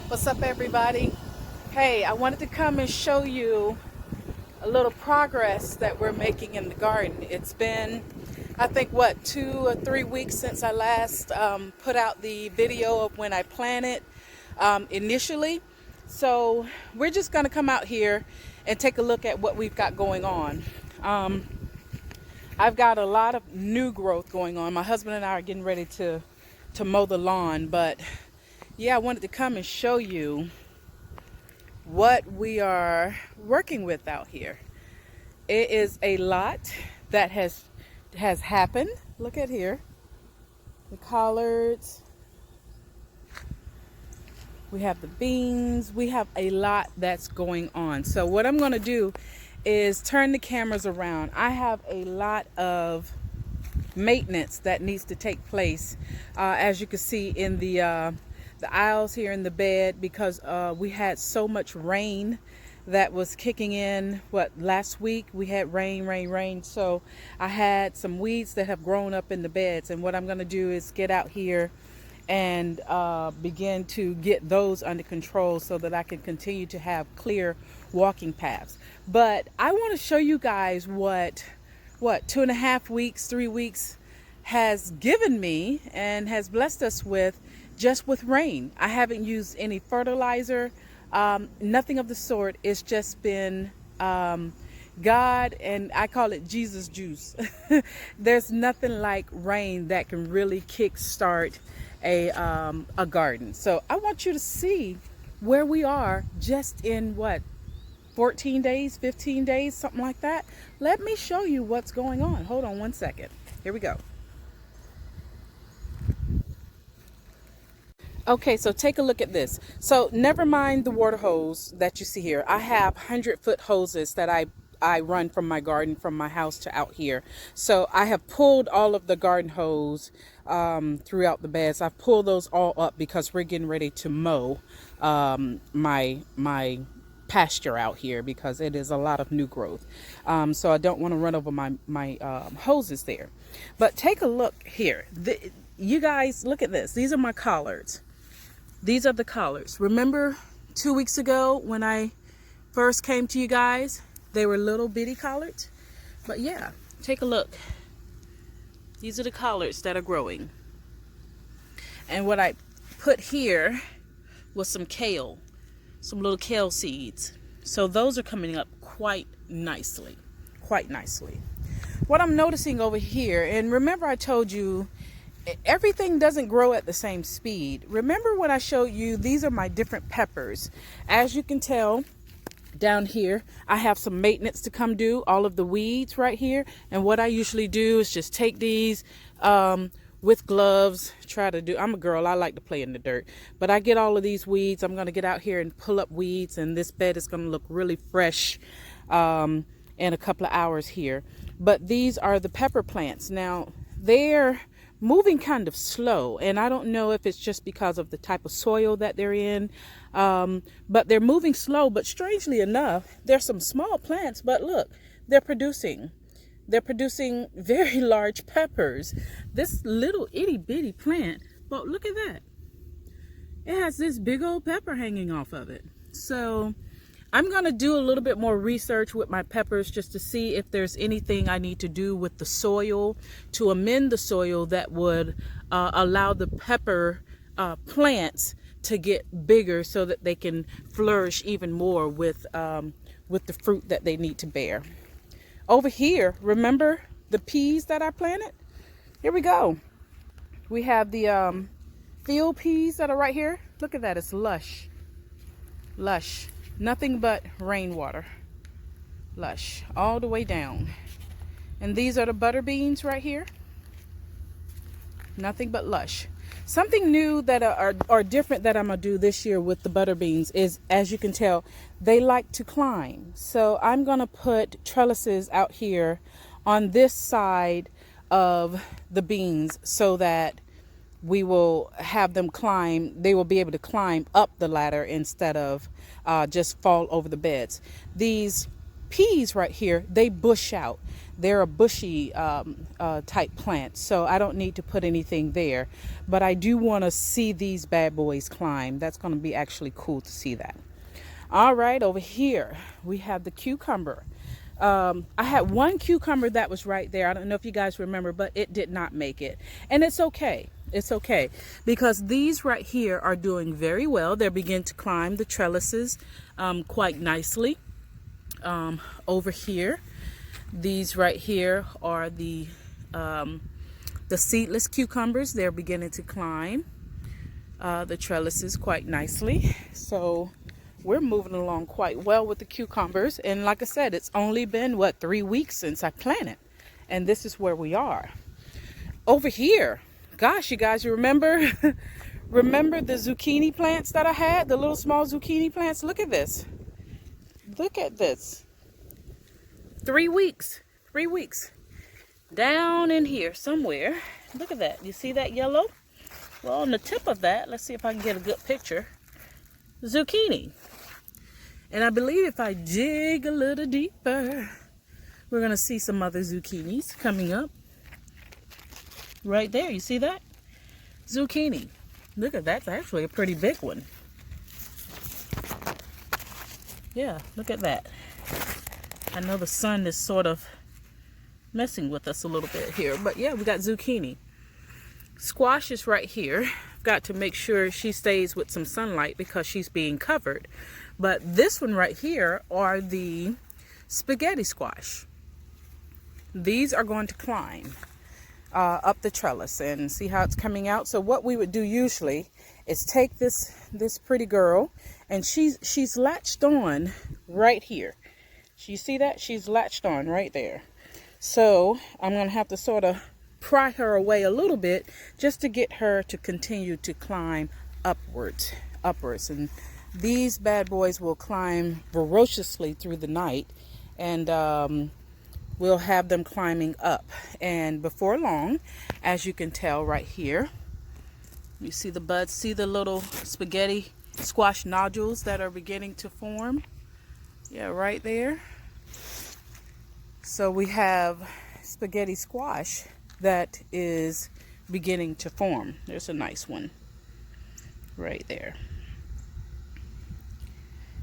What's up, everybody? Hey, I wanted to come and show you a little progress that we're making in the garden. It's been, I think, what, 2 or 3 weeks since I last put out the video of when I planted initially. So we're just going to come out here and take a look at what we've got going on. I've got a lot of new growth going on. My husband and I are getting ready to mow the lawn, but yeah, I wanted to come and show you what we are working with out here. It is a lot that has happened. Look at here. The collards. We have the beans. We have a lot that's going on. So what I'm going to do is turn the cameras around. I have a lot of maintenance that needs to take place, as you can see in the aisles here in the bed, because we had so much rain that was kicking in. Last week we had rain. So I had some weeds that have grown up in the beds, and what I'm going to do is get out here and begin to get those under control so that I can continue to have clear walking paths. But I want to show you guys what 2.5 weeks, 3 weeks has given me and has blessed us with, just with rain. I haven't used any fertilizer, nothing of the sort. It's just been God, and I call it Jesus juice. There's nothing like rain that can really kickstart a garden. So I want you to see where we are just in 14 days, 15 days, something like that. Let me show you what's going on. Hold on one second. Here we go. Okay, so take a look at this. So never mind the water hose that you see here. I have 100-foot hoses that I run from my garden, from my house to out here. So I have pulled all of the garden hose throughout the beds. I've pulled those all up because we're getting ready to mow my pasture out here, because it is a lot of new growth. So I don't want to run over my hoses there. But take a look here. You guys, look at this. These are my collards. These are the collards. Remember 2 weeks ago when I first came to you guys? They were little bitty collards. But yeah, take a look. These are the collards that are growing. And what I put here was some kale, some little kale seeds. So those are coming up quite nicely. What I'm noticing over here, and remember I told you everything doesn't grow at the same speed. Remember when I showed you, these are my different peppers. As you can tell, down here I have some maintenance to come do, all of the weeds right here. And what I usually do is just take these with gloves, I'm a girl, I like to play in the dirt, but I get all of these weeds. I'm going to get out here and pull up weeds, and this bed is going to look really fresh in a couple of hours here. But these are the pepper plants. Now they're moving kind of slow, and I don't know if it's just because of the type of soil that they're in, but they're moving slow. But strangely enough, there's some small plants, but look, they're producing very large peppers. This little itty bitty plant, but look at that, it has this big old pepper hanging off of it. So I'm going to do a little bit more research with my peppers just to see if there's anything I need to do with the soil to amend the soil that would allow the pepper plants to get bigger, so that they can flourish even more with the fruit that they need to bear. Over here, remember the peas that I planted? Here we go. We have the field peas that are right here. Look at that, it's lush. Nothing but rainwater. Lush all the way down. And these are the butter beans right here. Nothing but lush. Something new that are different that I'm gonna do this year with the butter beans is, as you can tell, they like to climb. So I'm gonna put trellises out here on this side of the beans, so that we will have them climb. They will be able to climb up the ladder instead of just fall over the beds. These peas right here, they bush out. They're a bushy type plant, so I don't need to put anything there. But I do want to see these bad boys climb. That's going to be actually cool to see that. All right, over here we have the cucumber. I had one cucumber that was right there. I don't know if you guys remember, but it did not make it. And it's okay. It's okay, because these right here are doing very well. They're beginning to climb the trellises quite nicely. Over here, these right here are the seedless cucumbers. They're beginning to climb the trellises quite nicely. So we're moving along quite well with the cucumbers. And like I said, it's only been, what, 3 weeks since I planted. And this is where we are. Over here, gosh, you guys, you remember remember the zucchini plants that I had? The little small zucchini plants? Look at this. Look at this. 3 weeks. 3 weeks. Down in here somewhere. Look at that. You see that yellow? Well, on the tip of that, let's see if I can get a good picture. Zucchini. And I believe if I dig a little deeper, we're going to see some other zucchinis coming up. Right there. You see that? Zucchini. Look at that. That's actually a pretty big one. Yeah, look at that. I know the sun is sort of messing with us a little bit here, but yeah, we got zucchini. Squash is right here. Got to make sure she stays with some sunlight because she's being covered. But this one right here are the spaghetti squash. These are going to climb up the trellis, and see how it's coming out. So what we would do usually is take this pretty girl, and she's latched on right here. You see that? She's latched on right there. So I'm going to have to sort of pry her away a little bit just to get her to continue to climb upwards. And these bad boys will climb ferociously through the night, and we'll have them climbing up. And before long, as you can tell right here, you see the buds, see the little spaghetti squash nodules that are beginning to form. Yeah, right there. So we have spaghetti squash that is beginning to form. There's a nice one right there.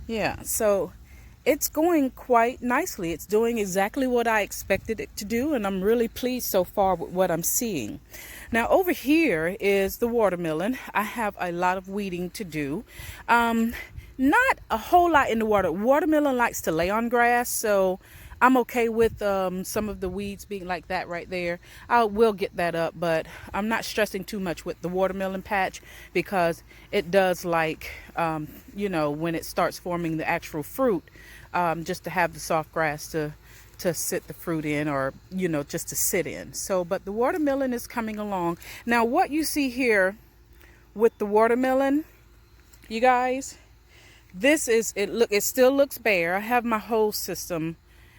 Yeah, so it's going quite nicely. It's doing exactly what I expected it to do, and I'm really pleased so far with what I'm seeing. Now over here is the watermelon. I have a lot of weeding to do. Not a whole lot in the water. Watermelon likes to lay on grass, so I'm okay with some of the weeds being like that right there. I will get that up, but I'm not stressing too much with the watermelon patch because it does like, you know, when it starts forming the actual fruit, just to have the soft grass to sit the fruit in, or, you know, just to sit in. So, but the watermelon is coming along. Now, what you see here with the watermelon, you guys, this is, it still looks bare. I have my hose system,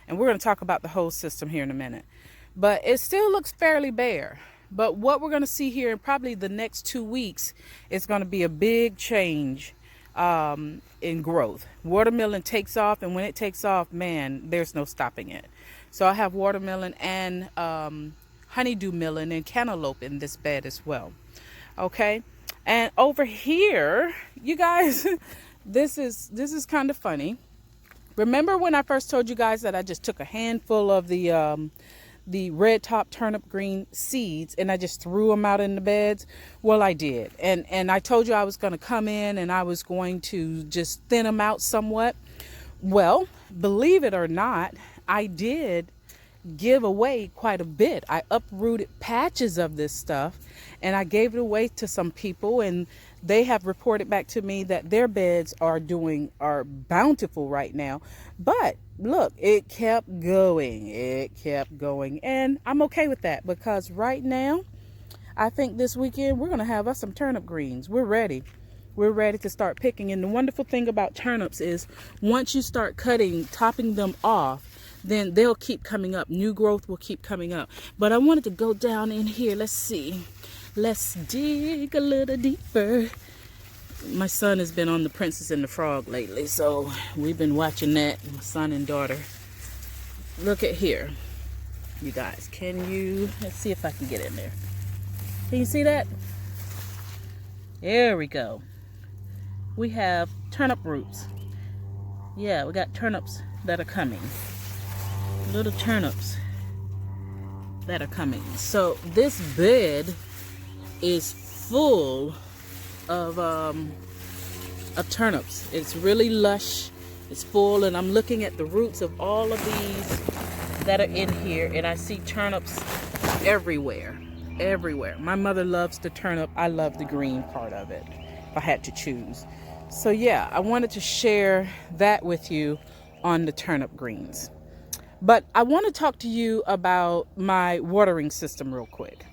and we're going to talk about the hose system here in a minute. But it still looks fairly bare. But what we're going to see here in probably the next 2 weeks is going to be a big change in growth. Watermelon takes off, and when it takes off, man, there's no stopping it. So I have watermelon and honeydew melon and cantaloupe in this bed as well. Okay, and over here, you guys, this is kind of funny. Remember when I first told you guys that I just took a handful of the red top turnip green seeds and I just threw them out in the beds? Well, I did. And I told you I was going to come in and I was going to just thin them out somewhat. Well, believe it or not, I did give away quite a bit. I uprooted patches of this stuff and I gave it away to some people, and they have reported back to me that their beds are bountiful right now. But look, it kept going. And I'm okay with that, because right now, I think this weekend we're going to have us some turnip greens. We're ready to start picking. And the wonderful thing about turnips is once you start topping them off, then they'll keep coming up. New growth will keep coming up. But I wanted to go down in here. Let's see. Let's dig a little deeper. My son has been on The Princess and the Frog lately, so we've been watching that, my son and daughter. Look at here, you guys. Let's see if I can get in there. Can you see that? There we go. We have turnip roots. Yeah, we got turnips that are coming. Little turnips that are coming. So this bed is full of turnips. It's really lush. It's full, and I'm looking at the roots of all of these that are in here, and I see turnips everywhere. Everywhere. My mother loves the turnip. I love the green part of it, if I had to choose. So yeah, I wanted to share that with you on the turnip greens. But I want to talk to you about my watering system real quick.